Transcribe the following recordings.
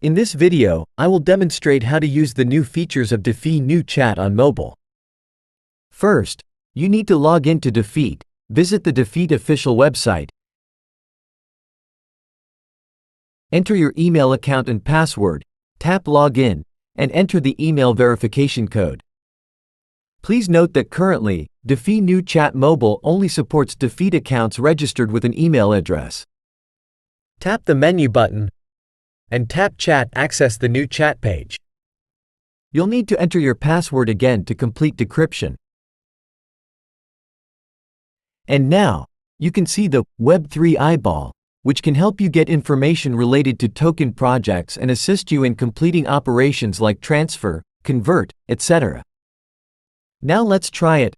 In this video, I will demonstrate how to use the new features of DEFED New Chat on mobile. First, you need to log in to DEFED. Visit the DEFED official website. Enter your email account and password, tap Login, and enter the email verification code. Please note that currently, DEFED New Chat Mobile only supports DEFED accounts registered with an email address. Tap the menu button and tap Chat to access the new chat page. You'll need to enter your password again to complete decryption. And now, you can see the Web3 eyeball, which can help you get information related to token projects and assist you in completing operations like transfer, convert, etc. Now let's try it.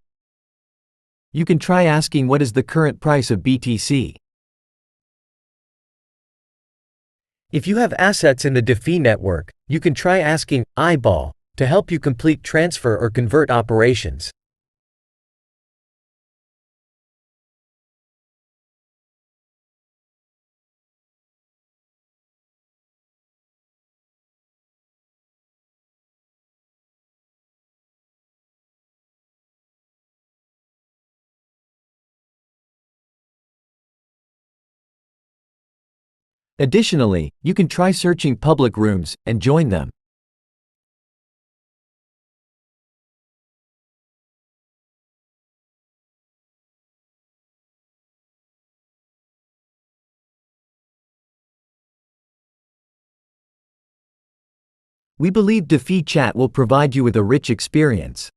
You can try asking what is the current price of BTC. If you have assets in the DEFED network, you can try asking eyeball to help you complete transfer or convert operations. Additionally, you can try searching public rooms and join them. We believe DEFED Chat will provide you with a rich experience.